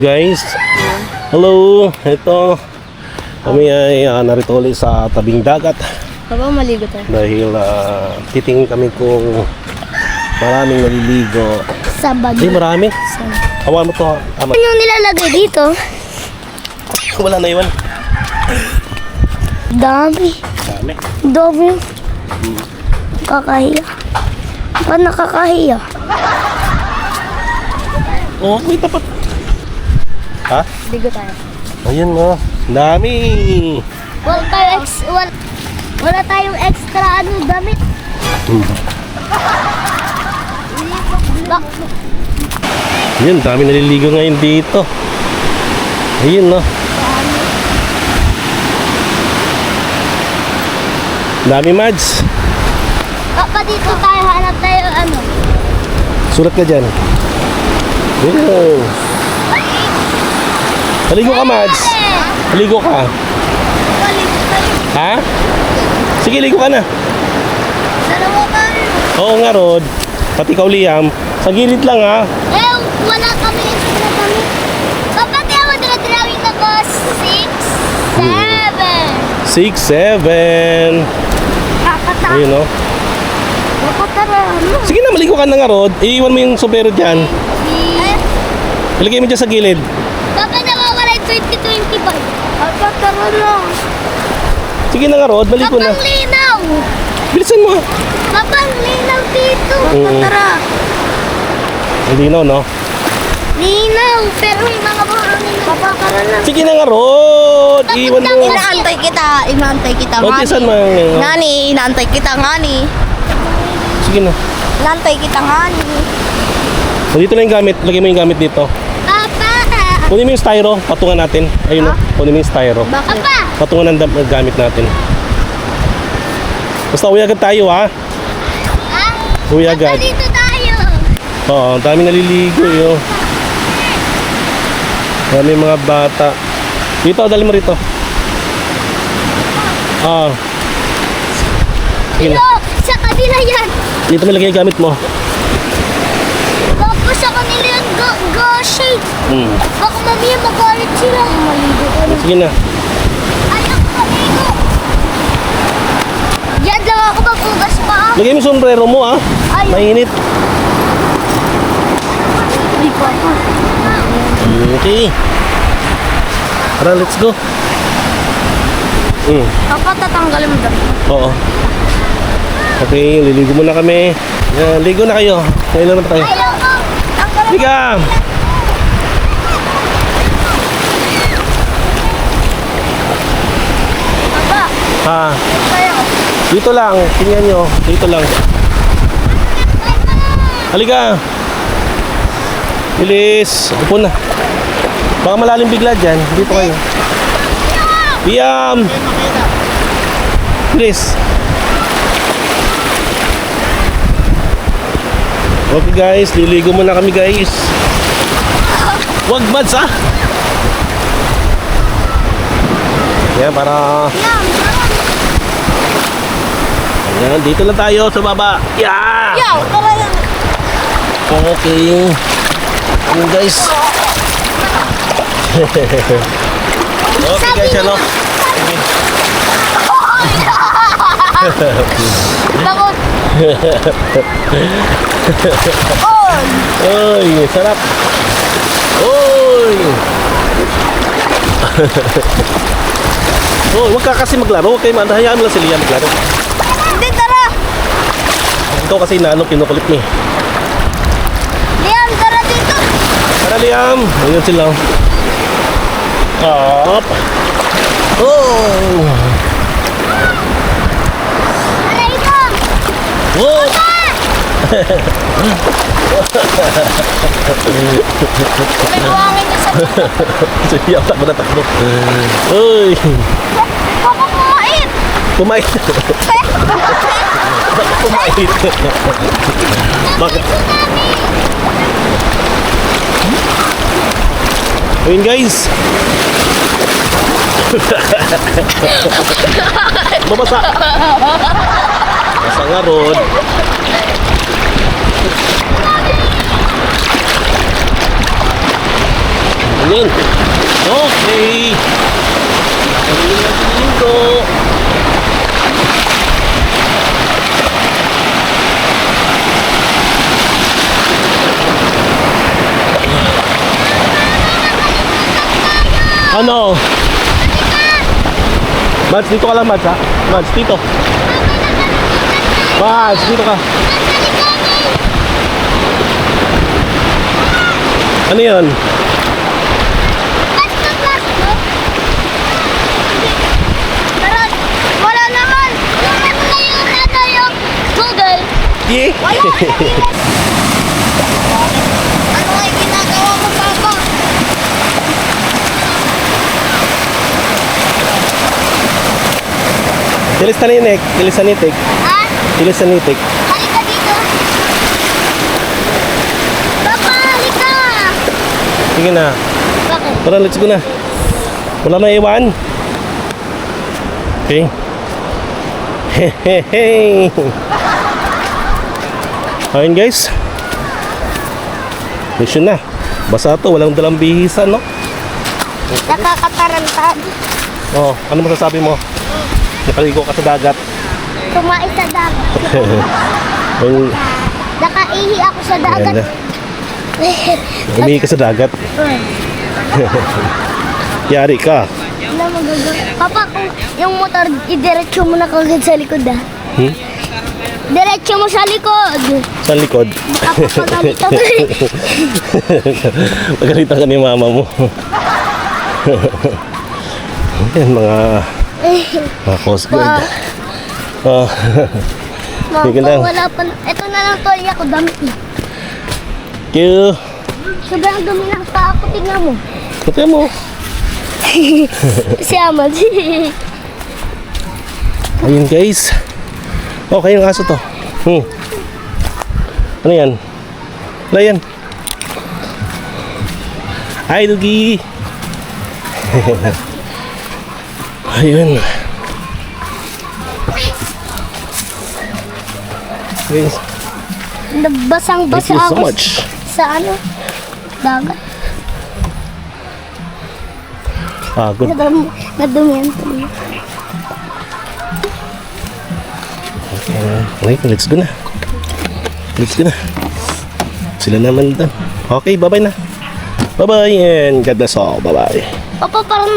Guys, hello. Ito kami ay narito ulit sa tabing dagat Baba, maligo tayo. dahil titingin kami kung maraming naliligo. Sabado. Ay, marami. Hawa mo to. Ano yung nilalagay dito? Wala na iwan. Dami. Dami. Dami. Kakahiya. Ba't nakakahiya? Oh, may tapat. Ha? Ligo tayo. Ayun mo. Dami. Wala tayong extra damit. Ayun, dami naliligo ngayon dito. Ayun, no. Dami, Mads. Papa, dito tayo. Hanap tayo Sulat ka dyan. Ayun. Maligo ka, Mads. Maligo ka. Ha? Sige, ligo ka na. Dalawa tayo. Oo nga, Rod. Pati ikaw, Liam. Sa gilid lang, ha. Wala kami extra damit. Papa, tayo mo drawing ako. 6, 7. 6, 7. Ayun, no. Papa, tara. Sige na, maligo ka na nga, Rod. Iiwan mo yung sombrero dyan. Ilagay mo dyan sa gilid. Papa, nakawala yung 2025. Papa, tara na. Sige na nga, Rod. Maligo na. Papa, linaw. Bilisan mo. Papa, linaw dito. Oo. Papa, tara. Hindi, no. Linaw. Pero may mga buhangin. Papa, tara na. Sige na nga, Rod. Iiwan mo. Inaantay kita, Matisan mo. Ngani, inaantay kita, ngani. Sige na. Inaantay kita, ngani. Dito na yung gamit. Lagay mo yung gamit dito. Papa. Kunin mo yung styro. Patungan natin. Ayun, no. Kunin mo yung styro. Papa. Patungan ang gamit natin. Basta uwi agad tayo, ha? Uwi agad. Papa, dito tayo. Oo, ang dami naliligo, yo. Dami mga bata. Dito, dali mo rito. Sige na. Sa kabila yan. Dito mo lagay yung gamit mo. Papa, sa kanila yan. Go shake. Baka mamaya magalit sila. Maligo ka na. Sige na. Ayaw ko maligo. Yan lang ako magpugas pa. Lagay mo yung sombrero mo, ha? Ayaw. Mainit. Hindi pa ako. Okay. Tara, let's go. Papa, tatanggalin mo daw. Oo. Okay, liligo muna kami. Yan, ligo na kayo. Kailan na pa tayo? Ayaw ko. Tanggalin Liga! Papa. Ha? Tayo. Dito lang. Tingnan nyo. Dito lang. Halika. Bilis. Upo na. Baka malalim bigla dyan. Dito kayo. Liam! Bilis. Okay guys, liligo muna kami guys. Wag Mads, ha? Yan, para... Yan, dito lang tayo sa baba. Yeah! Yaw, tara yan. Okay. Yan guys. Okay guys, ano? Bakit? Oy, sarap. Oy. Oh, wag ka kasi maglaro. Okay, hayaan mo lang si Liam maglaro. Hindi, tara. Ikaw kasi inaano, kinukulit ni. Liam, tara dito. Tara Liam. Ayun sila. Up. Oh. Tara ito. Oh. May buhangin niya sa Si Liam takbo na takbo. Uy. Papa, kumait. Kumait. Kumait. Bakit? Ayun guys. Mabasa. Basa nga, Rod. Ayun. Okay. Ayun natin dito. Ano? Mads, dito ka lang, Mads, ha? Mads, dito. Mads, dito ka. Ano yun? Tara, wala naman. Yung ano yung Google. Yeah. Ano nga yung ginagawa mo, Papa? Tilis taninik. Tilis tanitik. Ha? Tilis tanitik. Halika dito. Papa, halika. Sige na. Bakit? Tara, let's go na. Wala na iwan. Okay. Hehehe. Ayun guys. Mission na. Basa to. Walang dalang bihisan, no? Nakakatarantad. Oh, ano masasabi mo? Nakaligo ka sa dagat. Kumain sa dagat. Ayun. Nakaihi ako sa Ayan dagat. na. Umihi ka sa dagat. Yari ka. Ano magagawa? Papa, kung yung motor, idiretso mo na kagad sa likod ah. Hmm? Diretso mo sa likod. Sa likod. Baka papagamit ako eh. Pagalitan ka ni mama mo. Ayan, mga Coast Guard. Oh. Mama, Sige lang. wala pa. Ito na lang tolya ko, damit eh. Thank you. Sobrang dumi ng paa ko, tingnan mo. Ito mo. Si Amad. Ayun guys. Okay yung aso to. Ano yan? Ano yan? Hi Dugi. Ayun. Guys, Basang-basa thank you so ako much. sa ano, dagat. Good. Nadumihan tuloy. Okay, let's go na. Let's go na. Sila naman doon. Okay, bye-bye na. Bye-bye and God bless all. Bye-bye. Papa, parang